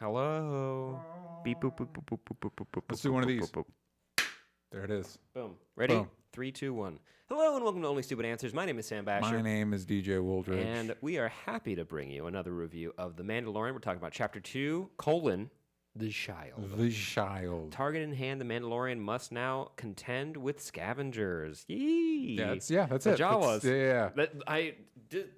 Hello. Beep boop boop boop boop boop boop boop boop. Let's do one of these. There it is. Boom. Ready? Boom. 3, 2, 1. Hello and welcome to Only Stupid Answers. My name is Sam Basher. My name is DJ Wooldridge. And we are happy to bring you another review of The Mandalorian. We're talking about Chapter 2, The Child. The Child. Target in hand, the Mandalorian must now contend with scavengers. Yee! That's the it. Jawas.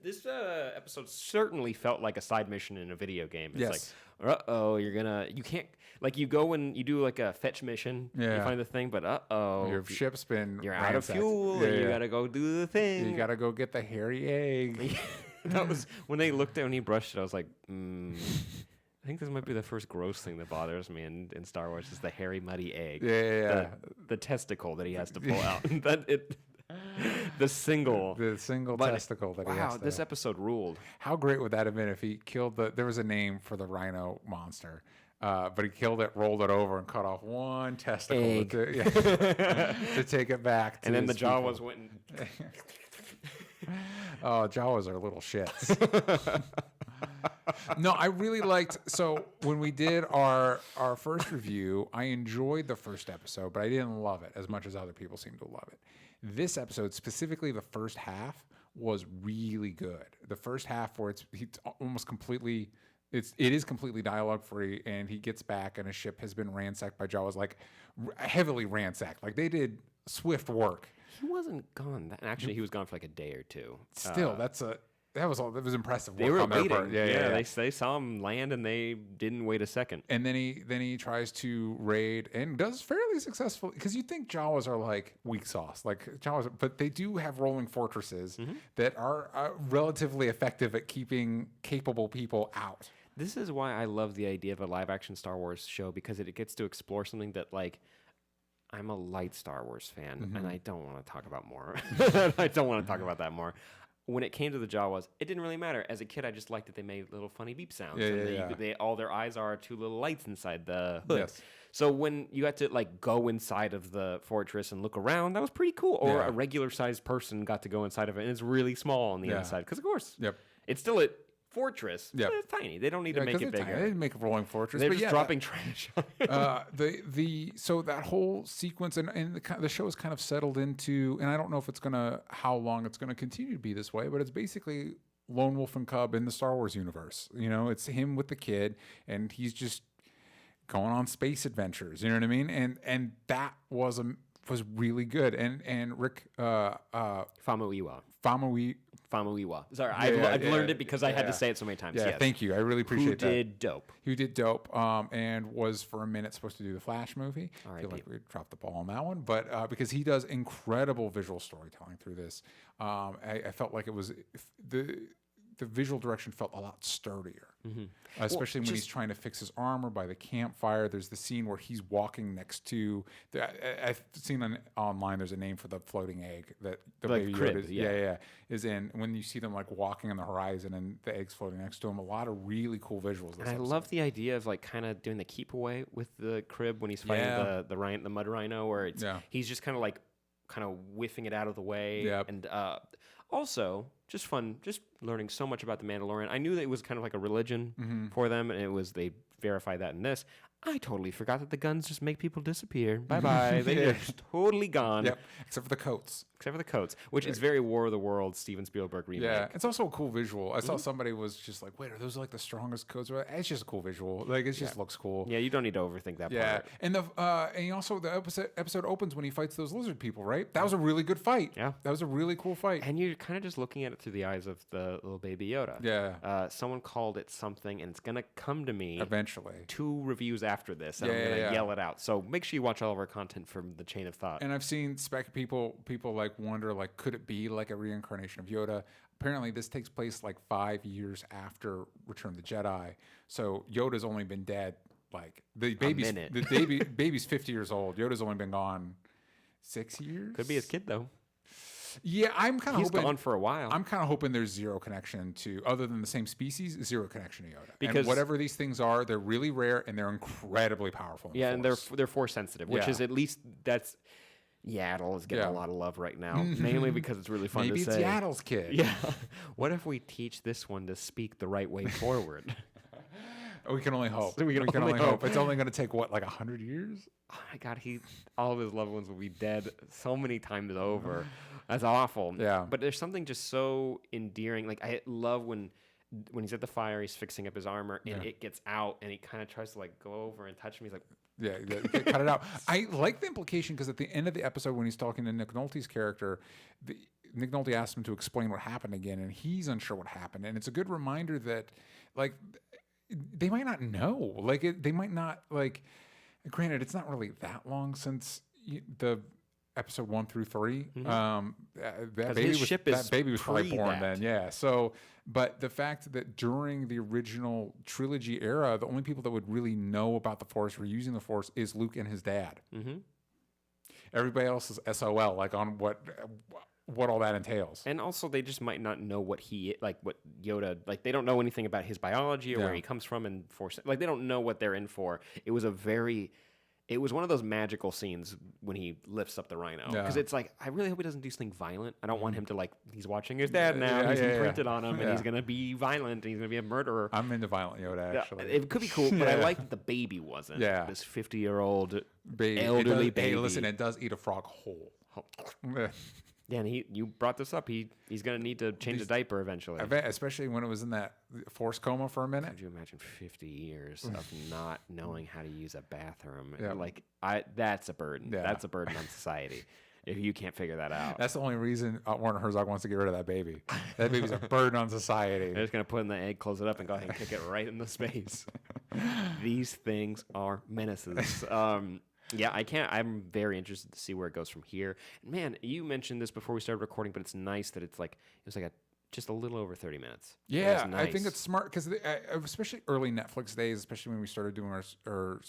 This episode certainly felt like a side mission in a video game. It's Yes. like, you can't, like you go and you do like a fetch mission, you find the thing, but Your ship's been you're out of ransacked. fuel, and you gotta go do the thing. You gotta go get the hairy egg. That was, when they looked at when he brushed it, I was like, I think this might be the first gross thing that bothers me in Star Wars is the hairy, muddy egg. The testicle that he has to pull out. The single testicle that he has to. Wow, this episode ruled. How great would that have been if he killed there was a name for the rhino monster, but he killed it, rolled it over, and cut off one testicle to take it back to and then the his Jawas people. went and... Oh, Jawas are little shits. No, I really liked. So when we did our first review, I enjoyed the first episode, but I didn't love it as much as other people seem to love it. This episode, specifically the first half, was really good. The first half, where it's almost completely. It is completely dialogue free, and he gets back, and his ship has been ransacked by Jawas, like heavily ransacked. Like they did swift work. He wasn't gone. Actually, he was gone for like a day or two. Still, that was impressive work. They were on their waiting. part. They saw him land, and they didn't wait a second. And then he tries to raid and does fairly successfully, because you think Jawas are like weak sauce, like Jawas, but they do have rolling fortresses that are relatively effective at keeping capable people out. This is why I love the idea of a live action Star Wars show, because it gets to explore something that, like, I'm a light Star Wars fan, and I don't want to talk about more. I don't want to talk about that more. When it came to the Jawas, it didn't really matter. As a kid, I just liked that they made little funny beep sounds. They all their eyes are two little lights inside the hood. Yes. So when you had to like go inside of the fortress and look around, that was pretty cool. Or a regular sized person got to go inside of it, and it's really small on the inside. Because of course, it's still a fortress. Yep. It's tiny. They don't need to make it bigger. They didn't make a rolling fortress. They're but just dropping trash on it. So that whole sequence and the show is kind of settled into, and I don't know if how long it's gonna continue to be this way, but it's basically Lone Wolf and Cub in the Star Wars universe. You know, it's him with the kid, and he's just going on space adventures. You know what I mean? And that was really good. And Rick Famuyiwa. Sorry, I've learned it because I had to say it so many times. Yeah, yes. Thank you. I really appreciate that. Who did dope. And was for a minute supposed to do the Flash movie. I feel like we dropped the ball on that one. But because he does incredible visual storytelling through this, I felt like it was the visual direction felt a lot sturdier, especially when he's trying to fix his armor by the campfire. There's the scene where he's walking next to. I've seen online. There's a name for the floating egg that the like baby crib, Yoda is in. When you see them like walking on the horizon and the eggs floating next to him, a lot of really cool visuals. And I love the idea of like kind of doing the keep away with the crib when he's fighting the mud rhino, where he's just kind of whiffing it out of the way. And also just fun, just learning so much about the Mandalorian. I knew that it was kind of like a religion for them, and they verified that in this. I totally forgot that the guns just make people disappear. Bye-bye. They're just totally gone. Yep, except for the coats. Which is very War of the Worlds, Steven Spielberg remake. Yeah, it's also a cool visual. I saw somebody was just like, wait, are those like the strongest coats? It's just a cool visual. Like, it just looks cool. Yeah, you don't need to overthink that part. And also the episode opens when he fights those lizard people, right? That was a really good fight. Yeah. That was a really cool fight. And you're kind of just looking at it through the eyes of the little baby Yoda. Yeah. Someone called it something, and it's going to come to me eventually. 2 reviews after this, and I'm going to yell it out. So make sure you watch all of our content from the chain of thought. And I've seen people like wonder, like, could it be like a reincarnation of Yoda? Apparently this takes place like 5 years after Return of the Jedi. So Yoda's only been dead like the baby's 50 years old. Yoda's only been gone 6 years. Could be his kid though. Yeah, I'm kind of hoping. He's gone for a while. I'm kind of hoping there's zero connection to, other than the same species, zero connection to Yoda. Because and whatever these things are, they're really rare and they're incredibly powerful. And they're force sensitive, which is at least Yaddle is getting a lot of love right now, mainly because it's really fun Maybe to it's say. Yaddle's kid. Yeah. What if we teach this one to speak the right way forward? We can only hope. We can only hope. It's only going to take, what, like 100 years? Oh my God, all of his loved ones will be dead so many times over. That's awful. Yeah. But there's something just so endearing. Like, I love when he's at the fire, he's fixing up his armor, and it gets out, and he kind of tries to, like, go over and touch me. He's like... Yeah, cut it out. I like the implication because at the end of the episode when he's talking to Nick Nolte's character, Nick Nolte asks him to explain what happened again, and he's unsure what happened. And it's a good reminder that, like, they might not know. Like, they might not, like... Granted, it's not really that long since the episode 1 through 3. That baby was probably born then. Yeah. So, but the fact that during the original trilogy era, the only people that would really know about the Force or using the Force is Luke and his dad. Mm-hmm. Everybody else is SOL, like on what all that entails. And also, they just might not know what Yoda, like, they don't know anything about his biology or where he comes from and Force. Like, they don't know what they're in for. It was one of those magical scenes when he lifts up the rhino. Because it's like, I really hope he doesn't do something violent. I don't want him to, like, he's watching his dad now, and he's imprinted on him, and he's going to be violent, and he's going to be a murderer. I'm into violent Yoda, actually. It could be cool, but I like that the baby wasn't. Yeah. This 50-year-old elderly baby. Hey, listen, it does eat a frog whole. Yeah, and you brought this up. He's going to need to change a diaper eventually. Especially when it was in that force coma for a minute. Could you imagine 50 years of not knowing how to use a bathroom? Yeah. Like, that's a burden. Yeah. That's a burden on society if you can't figure that out. That's the only reason Werner Herzog wants to get rid of that baby. That baby's a burden on society. They're just going to put in the egg, close it up, and go ahead and kick it right in the space. These things are menaces. Yeah, I'm very interested to see where it goes from here. And man, you mentioned this before we started recording, but it's nice that it was just a little over 30 minutes. Yeah, nice. I think it's smart because especially early Netflix days, especially when we started doing our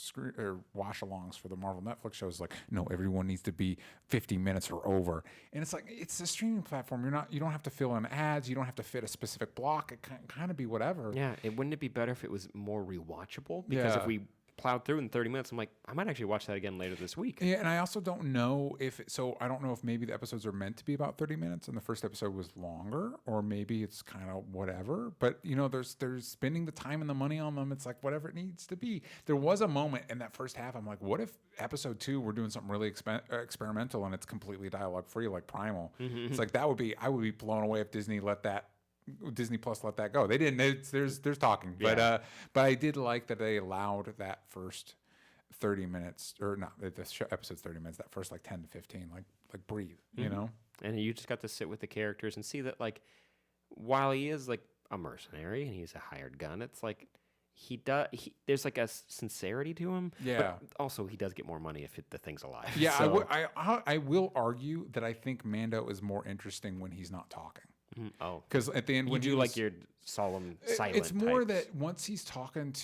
wash-alongs for the Marvel Netflix shows, like, no, everyone needs to be 50 minutes or over. And it's like, it's a streaming platform. You don't have to fill in ads. You don't have to fit a specific block. It can kind of be whatever. Yeah, wouldn't it be better if it was more rewatchable? Because if we plowed through in 30 minutes, I'm like, I might actually watch that again later this week. Yeah, and I also don't know I don't know if maybe the episodes are meant to be about 30 minutes and the first episode was longer, or maybe it's kind of whatever. But, there's spending the time and the money on them. It's like whatever it needs to be. There was a moment in that first half, I'm like, what if episode 2 we're doing something really experimental and it's completely dialogue free, like Primal? Mm-hmm. It's like I would be blown away if Disney Plus let that go. They didn't. There's talking, but I did like that they allowed that first 30 minutes, or not the episode's 30 minutes. That first 10 to 15, like breathe, And you just got to sit with the characters and see that while he is a mercenary and he's a hired gun, it's like there's a sincerity to him. Yeah. But also he does get more money if the thing's alive. Yeah. So. I will argue that I think Mando is more interesting when he's not talking. Oh, because at the end, when you do your solemn silent, it's more types. That once he's talking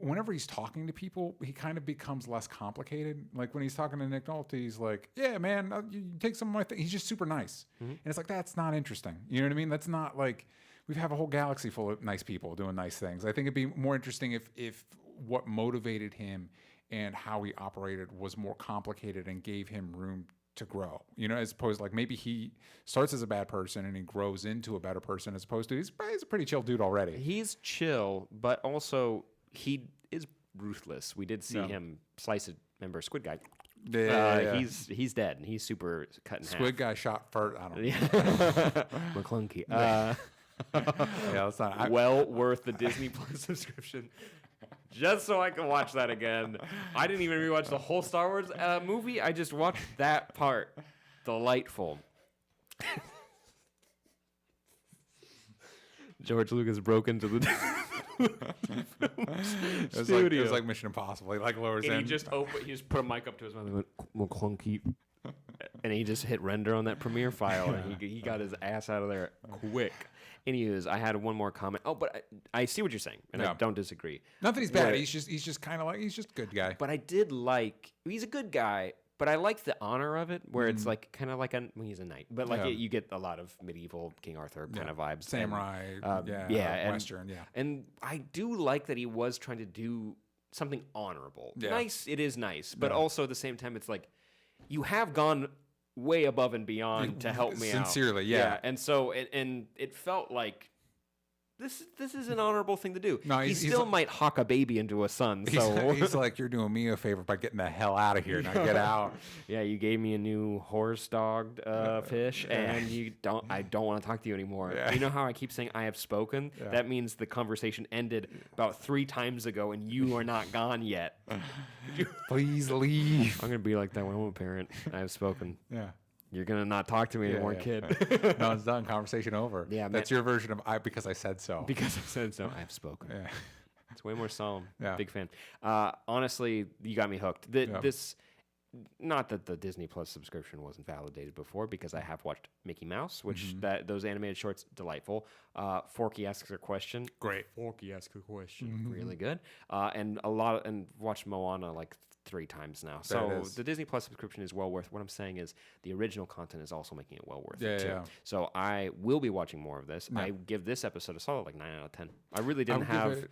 whenever he's talking to people, he kind of becomes less complicated. Like when he's talking to Nick Nolte, he's like, "Yeah, man, you take some of my things." He's just super nice, and it's like that's not interesting. You know what I mean? That's not like we have a whole galaxy full of nice people doing nice things. I think it'd be more interesting if what motivated him and how he operated was more complicated and gave him room to grow, as opposed to maybe he starts as a bad person and he grows into a better person, as opposed to he's a pretty chill dude already. He's chill, but also he is ruthless. We did see him slice a member Squid Guy. Yeah. He's dead and he's super cut in half. Squid Guy shot first. I don't know. McClunky. That's not well worth the Disney Plus subscription. Just so I can watch that again. I didn't even rewatch the whole Star Wars movie. I just watched that part. Delightful. George Lucas broke into the studio. It was like Mission Impossible. He lowers in. He just put a mic up to his mouth and went, McClunky. And he just hit render on that Premiere file, and he got his ass out of there quick. Anyways, I had one more comment. Oh, but I see what you're saying, and I don't disagree. Not that he's bad. He's just kind of he's just a good guy. But I did he's a good guy, but I like the honor of it, where it's kind of when he's a knight. But you get a lot of medieval King Arthur kind of vibes. Samurai, Western, And I do like that he was trying to do something honorable. Yeah. Nice, it is nice. But also at the same time, it's you have gone way above and beyond to help me out. Sincerely, yeah. And so, and it felt like this is an honorable thing to do. No, he still might hawk a baby into a son. So he's like, you're doing me a favor by getting the hell out of here. Now get out. Yeah, you gave me a new horse dog fish, and I don't want to talk to you anymore. Yeah. You know how I keep saying I have spoken? Yeah. That means the conversation ended about 3 times ago, and you are not gone yet. Please leave. I'm gonna be like that when I'm a parent. I have spoken. Yeah. You're going to not talk to me anymore, kid. No, it's done. Conversation over. Yeah, that's your version of because I said so. Because I said so. I've spoken. Yeah. It's way more solemn. Yeah. Big fan. Honestly, you got me hooked. This, not that the Disney Plus subscription wasn't validated before, because I have watched Mickey Mouse, which those animated shorts, delightful. Forky Asks a Question. Great. Forky Asks a Question. Really good. And watched Moana like 3 times now. So the Disney Plus subscription is well worth. What I'm saying is the original content is also making it well worth it too. Yeah. So I will be watching more of this. I give this episode a solid like 9 out of 10. I really didn't have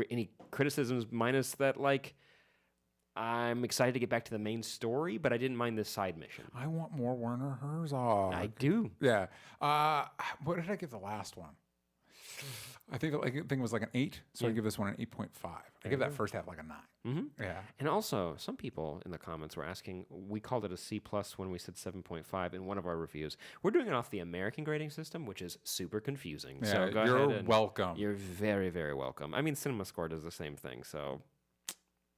any criticisms, minus that like I'm excited to get back to the main story, but I didn't mind this side mission. I want more Werner Herzog. I do. Yeah. What did I give the last one? I think it was like an 8, so I give this one an 8.5. I give that first half like a 9. Mm-hmm. Yeah. And also, some people in the comments were asking, we called it a C+ when we said 7.5 in one of our reviews. We're doing it off the American grading system, which is super confusing. Yeah, so go you're ahead and welcome. You're very, very welcome. I mean, CinemaScore does the same thing, so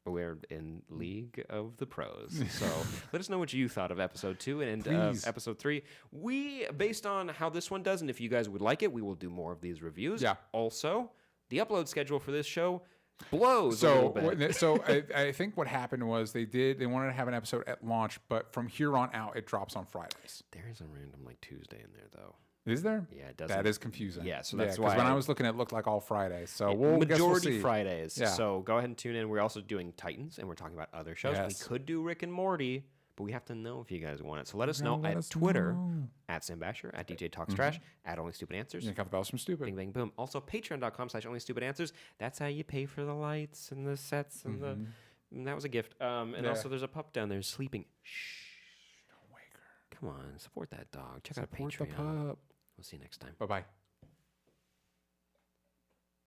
we're in league of the pros. So let us know what you thought of episode 2 and episode 3. We, based on how this one does, and if you guys would like it, we will do more of these reviews. Yeah. Also, the upload schedule for this show blows a little bit. So I think what happened was they wanted to have an episode at launch, but from here on out, it drops on Fridays. There is a random like Tuesday in there, though. Is there? Yeah, it doesn't. That is confusing. Yeah, so that's why. Because when I was looking, it looked like all Fridays. So we'll see. Fridays. Yeah. So go ahead and tune in. We're also doing Titans, and we're talking about other shows. Yes. We could do Rick and Morty, but we have to know if you guys want it. So let us know at Twitter, at Sam Basher, at DJ Talks Trash, at Only Stupid Answers. You can cut the bells from stupid. Bing, bang, boom. Also, patreon.com/OnlyStupidAnswers. That's how you pay for the lights and the sets and and that was a gift. And also, there's a pup down there sleeping. Shh. Don't wake her. Come on, support that dog. Check out Support Patreon. the pup. We'll see you next time. Bye-bye.